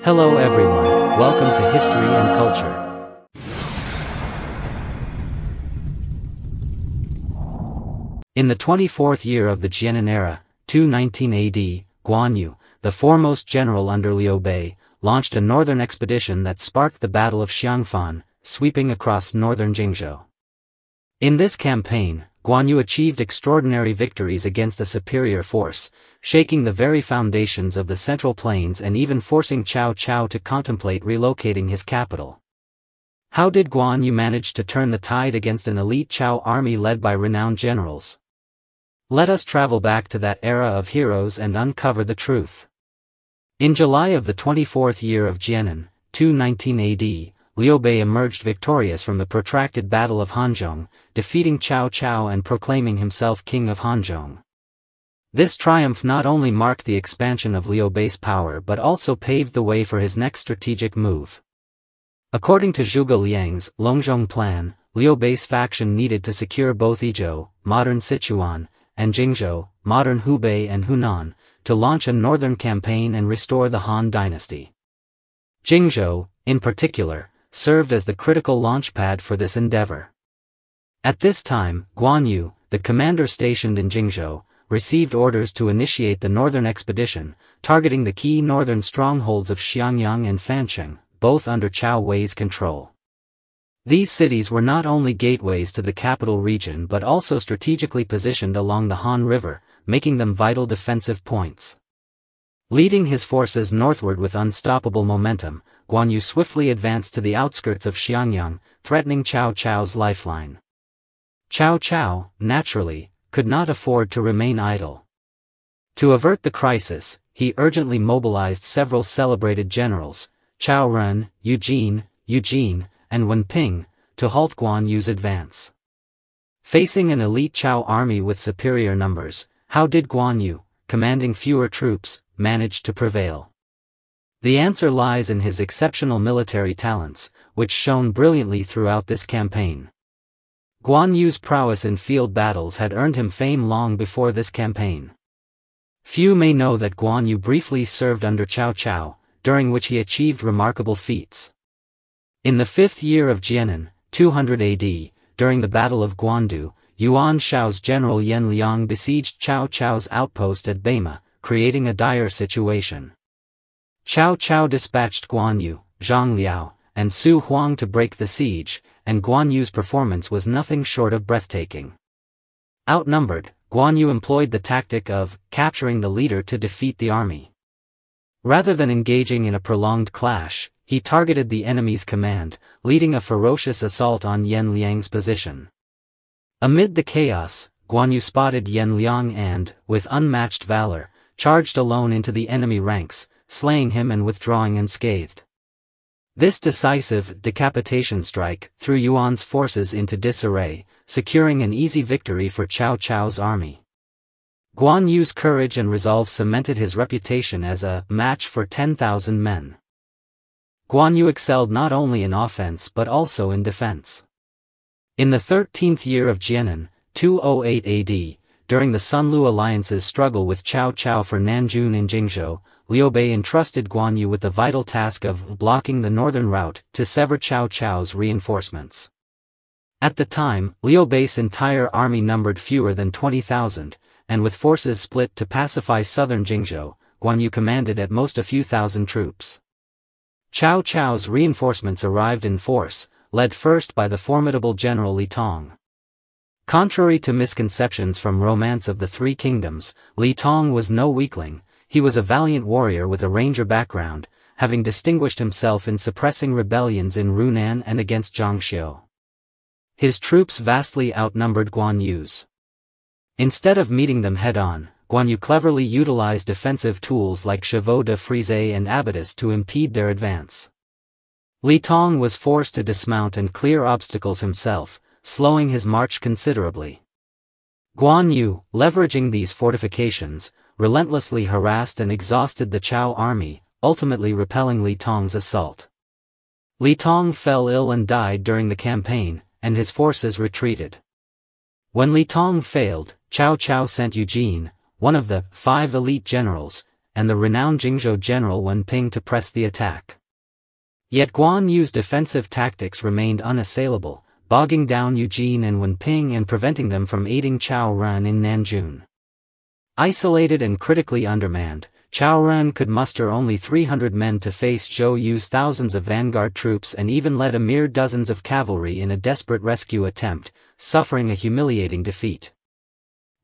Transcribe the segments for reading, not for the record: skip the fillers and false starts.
Hello everyone, welcome to History and Culture. In the 24th year of the Jiannan era, 219 AD, Guan Yu, the foremost general under Liu Bei, launched a northern expedition that sparked the Battle of Xiangfan, sweeping across northern Jingzhou. In this campaign, Guan Yu achieved extraordinary victories against a superior force, shaking the very foundations of the Central Plains and even forcing Cao Cao to contemplate relocating his capital. How did Guan Yu manage to turn the tide against an elite Cao army led by renowned generals? Let us travel back to that era of heroes and uncover the truth. In July of the 24th year of Jiannan, 219 AD, Liu Bei emerged victorious from the protracted Battle of Hanzhong, defeating Cao Cao and proclaiming himself king of Hanzhong. This triumph not only marked the expansion of Liu Bei's power but also paved the way for his next strategic move. According to Zhuge Liang's Longzhong plan, Liu Bei's faction needed to secure both Yizhou, modern Sichuan, and Jingzhou, modern Hubei and Hunan, to launch a northern campaign and restore the Han dynasty. Jingzhou, in particular, served as the critical launchpad for this endeavor. At this time, Guan Yu, the commander stationed in Jingzhou, received orders to initiate the northern expedition, targeting the key northern strongholds of Xiangyang and Fancheng, both under Cao Wei's control. These cities were not only gateways to the capital region but also strategically positioned along the Han River, making them vital defensive points. Leading his forces northward with unstoppable momentum, Guan Yu swiftly advanced to the outskirts of Xiangyang, threatening Cao Cao's lifeline. Cao Cao, naturally, could not afford to remain idle. To avert the crisis, he urgently mobilized several celebrated generals, Cao Ren, Eugene, and Wen Ping, to halt Guan Yu's advance. Facing an elite Cao army with superior numbers, how did Guan Yu, commanding fewer troops, manage to prevail? The answer lies in his exceptional military talents, which shone brilliantly throughout this campaign. Guan Yu's prowess in field battles had earned him fame long before this campaign. Few may know that Guan Yu briefly served under Cao Cao, during which he achieved remarkable feats. In the 5th year of Jiannan, 200 AD, during the Battle of Guandu, Yuan Shao's general Yan Liang besieged Cao Cao's outpost at Beima, creating a dire situation. Cao Cao dispatched Guan Yu, Zhang Liao, and Su Huang to break the siege, and Guan Yu's performance was nothing short of breathtaking. Outnumbered, Guan Yu employed the tactic of capturing the leader to defeat the army. Rather than engaging in a prolonged clash, he targeted the enemy's command, leading a ferocious assault on Yan Liang's position. Amid the chaos, Guan Yu spotted Yan Liang and, with unmatched valor, charged alone into the enemy ranks, slaying him and withdrawing unscathed. This decisive decapitation strike threw Yuan's forces into disarray, securing an easy victory for Cao Cao's army. Guan Yu's courage and resolve cemented his reputation as a match for 10,000 men. Guan Yu excelled not only in offense but also in defense. In the 13th year of Jiannan, 208 AD, during the Sunlu Alliance's struggle with Cao Cao for Nanjun in Jingzhou, Liu Bei entrusted Guan Yu with the vital task of blocking the northern route to sever Cao Cao's reinforcements. At the time, Liu Bei's entire army numbered fewer than 20,000, and with forces split to pacify southern Jingzhou, Guan Yu commanded at most a few thousand troops. Cao Cao's reinforcements arrived in force, led first by the formidable general Li Tong. Contrary to misconceptions from Romance of the Three Kingdoms, Li Tong was no weakling. He was a valiant warrior with a ranger background, having distinguished himself in suppressing rebellions in Runan and against Zhangxiu. His troops vastly outnumbered Guan Yu's. Instead of meeting them head-on, Guan Yu cleverly utilized defensive tools like chevaux de frise and abatis to impede their advance. Li Tong was forced to dismount and clear obstacles himself, slowing his march considerably. Guan Yu, leveraging these fortifications, relentlessly harassed and exhausted the Cao army, ultimately repelling Li Tong's assault. Li Tong fell ill and died during the campaign, and his forces retreated. When Li Tong failed, Cao Cao sent Eugene, one of the 5 elite generals, and the renowned Jingzhou general Wen Ping to press the attack. Yet Guan Yu's defensive tactics remained unassailable, bogging down Eugene and Wen Ping and preventing them from aiding Cao Ren in Nanjun. Isolated and critically undermanned, Cao Ren could muster only 300 men to face Zhou Yu's thousands of vanguard troops and even led a mere dozens of cavalry in a desperate rescue attempt, suffering a humiliating defeat.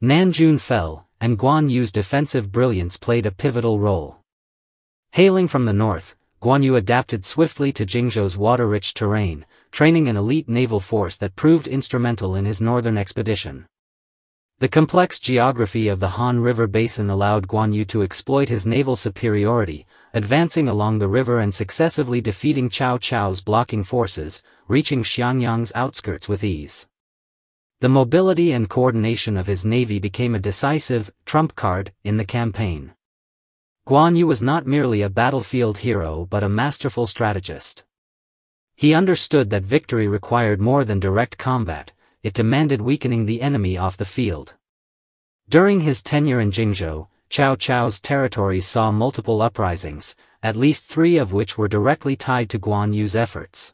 Nanjun fell, and Guan Yu's defensive brilliance played a pivotal role. Hailing from the north, Guan Yu adapted swiftly to Jingzhou's water-rich terrain, training an elite naval force that proved instrumental in his northern expedition. The complex geography of the Han River basin allowed Guan Yu to exploit his naval superiority, advancing along the river and successively defeating Cao Cao's blocking forces, reaching Xiangyang's outskirts with ease. The mobility and coordination of his navy became a decisive trump card in the campaign. Guan Yu was not merely a battlefield hero but a masterful strategist. He understood that victory required more than direct combat, it demanded weakening the enemy off the field. During his tenure in Jingzhou, Cao Cao's territories saw multiple uprisings, at least 3 of which were directly tied to Guan Yu's efforts.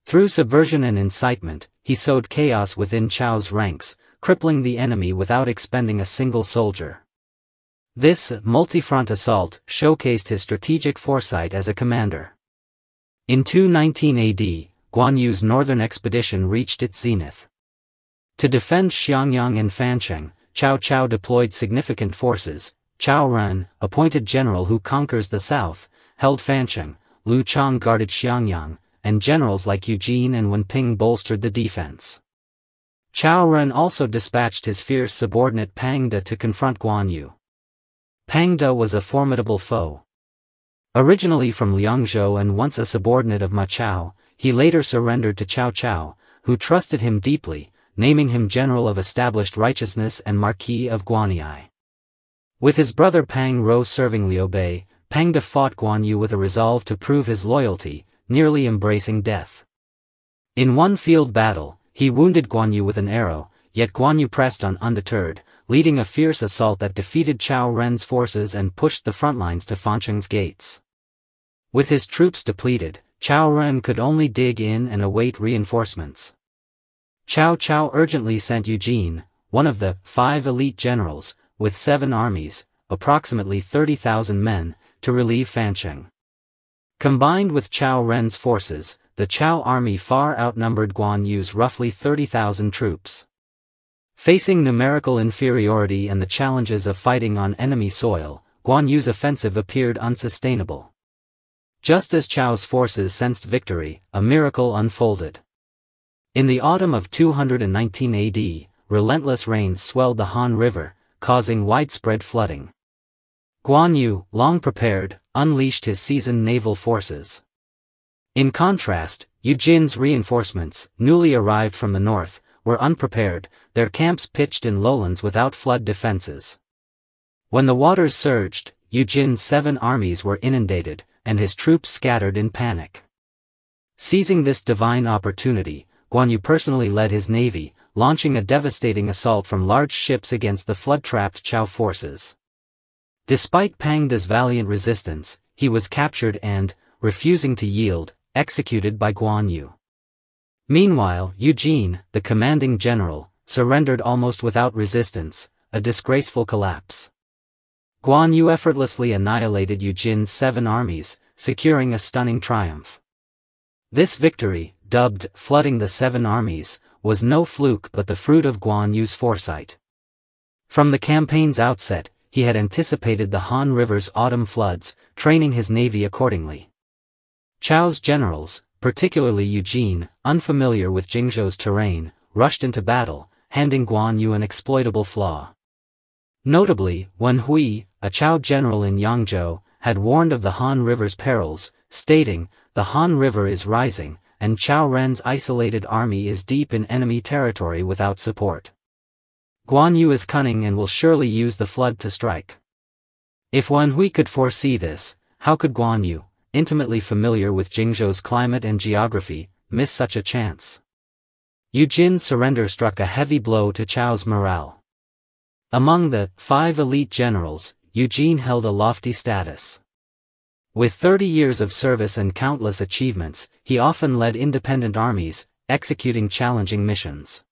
Through subversion and incitement, he sowed chaos within Cao's ranks, crippling the enemy without expending a single soldier. This multi-front assault showcased his strategic foresight as a commander. In 219 AD, Guan Yu's northern expedition reached its zenith. To defend Xiangyang and Fancheng, Cao Cao deployed significant forces. Cao Ren, appointed general who conquers the south, held Fancheng, Lu Chang guarded Xiangyang, and generals like Eugene and Wen Ping bolstered the defense. Cao Ren also dispatched his fierce subordinate Pang De to confront Guan Yu. Pang De was a formidable foe. Originally from Liangzhou and once a subordinate of Ma Chao, he later surrendered to Cao Cao, who trusted him deeply, naming him General of Established Righteousness and Marquis of Guanyi. With his brother Pang Rou serving Liu Bei, Pang De fought Guan Yu with a resolve to prove his loyalty, nearly embracing death. In one field battle, he wounded Guan Yu with an arrow, yet Guan Yu pressed on undeterred, leading a fierce assault that defeated Cao Ren's forces and pushed the front lines to Fancheng's gates. With his troops depleted, Cao Ren could only dig in and await reinforcements. Cao Cao urgently sent Eugene, one of the 5 elite generals, with 7 armies, approximately 30,000 men, to relieve Fancheng. Combined with Cao Ren's forces, the Cao army far outnumbered Guan Yu's roughly 30,000 troops. Facing numerical inferiority and the challenges of fighting on enemy soil, Guan Yu's offensive appeared unsustainable. Just as Cao's forces sensed victory, a miracle unfolded. In the autumn of 219 AD, relentless rains swelled the Han River, causing widespread flooding. Guan Yu, long prepared, unleashed his seasoned naval forces. In contrast, Eugene's reinforcements, newly arrived from the north, were unprepared, their camps pitched in lowlands without flood defenses. When the waters surged, Eugene's 7 armies were inundated, and his troops scattered in panic. Seizing this divine opportunity, Guan Yu personally led his navy, launching a devastating assault from large ships against the flood-trapped Cao forces. Despite Pang De's valiant resistance, he was captured and, refusing to yield, executed by Guan Yu. Meanwhile, Eugene, the commanding general, surrendered almost without resistance, a disgraceful collapse. Guan Yu effortlessly annihilated Eugene's 7 armies, securing a stunning triumph. This victory, dubbed "flooding the 7 armies," was no fluke but the fruit of Guan Yu's foresight. From the campaign's outset, he had anticipated the Han River's autumn floods, training his navy accordingly. Cao's generals, particularly Eugene, unfamiliar with Jingzhou's terrain, rushed into battle, handing Guan Yu an exploitable flaw. Notably, Wen Hui, a Cao general in Yangzhou, had warned of the Han River's perils, stating, "The Han River is rising, and Cao Ren's isolated army is deep in enemy territory without support. Guan Yu is cunning and will surely use the flood to strike." If Wen Hui could foresee this, how could Guan Yu, intimately familiar with Jingzhou's climate and geography, miss such a chance? Eugene's surrender struck a heavy blow to Cao's morale. Among the 5 elite generals, Eugene held a lofty status. With 30 years of service and countless achievements, he often led independent armies, executing challenging missions.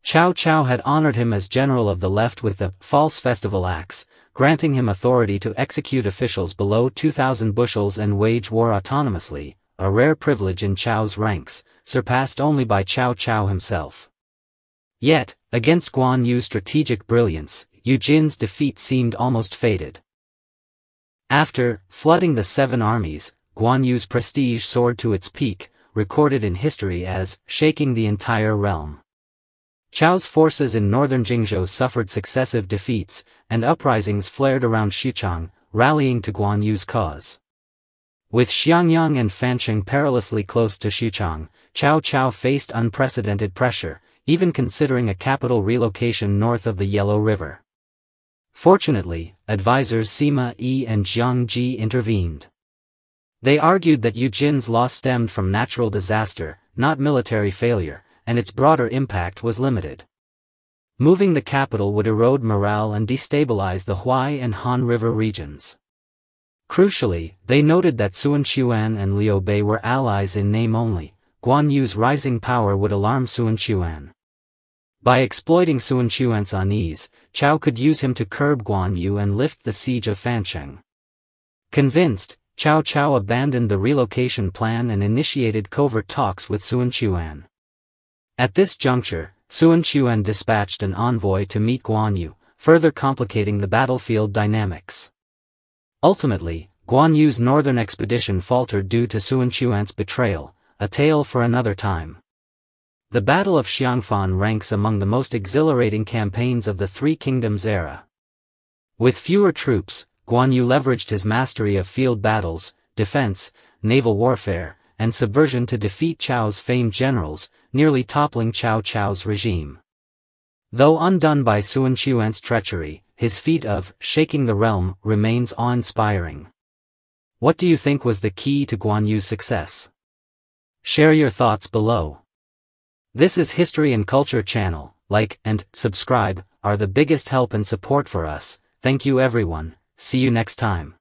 Cao Cao had honored him as general of the left with the false festival axe, granting him authority to execute officials below 2,000 bushels and wage war autonomously, a rare privilege in Chao's ranks, surpassed only by Cao Cao himself. Yet, against Guan Yu's strategic brilliance, Eugene's defeat seemed almost fated. After flooding the 7 armies, Guan Yu's prestige soared to its peak, recorded in history as shaking the entire realm. Chao's forces in northern Jingzhou suffered successive defeats, and uprisings flared around Xuchang, rallying to Guan Yu's cause. With Xiangyang and Fancheng perilously close to Xuchang, Cao Cao faced unprecedented pressure, even considering a capital relocation north of the Yellow River. Fortunately, advisors Sima Yi and Jiang Ji intervened. They argued that Eugene's loss stemmed from natural disaster, not military failure, and its broader impact was limited. Moving the capital would erode morale and destabilize the Huai and Han River regions. Crucially, they noted that Sun Quan and Liu Bei were allies in name only. Guan Yu's rising power would alarm Sun Quan. By exploiting Sun Quan's unease, Cao could use him to curb Guan Yu and lift the siege of Fancheng. Convinced, Cao Cao abandoned the relocation plan and initiated covert talks with Sun Quan. At this juncture, Sun Quan dispatched an envoy to meet Guan Yu, further complicating the battlefield dynamics. Ultimately, Guan Yu's northern expedition faltered due to Sun Quan's betrayal, a tale for another time. The Battle of Xiangfan ranks among the most exhilarating campaigns of the Three Kingdoms era. With fewer troops, Guan Yu leveraged his mastery of field battles, defense, naval warfare, and subversion to defeat Chao's famed generals, nearly toppling Cao Cao's regime. Though undone by Sun Quan's treachery, his feat of shaking the realm remains awe-inspiring. What do you think was the key to Guan Yu's success? Share your thoughts below. This is History and Culture Channel. Like and subscribe are the biggest help and support for us. Thank you everyone. See you next time.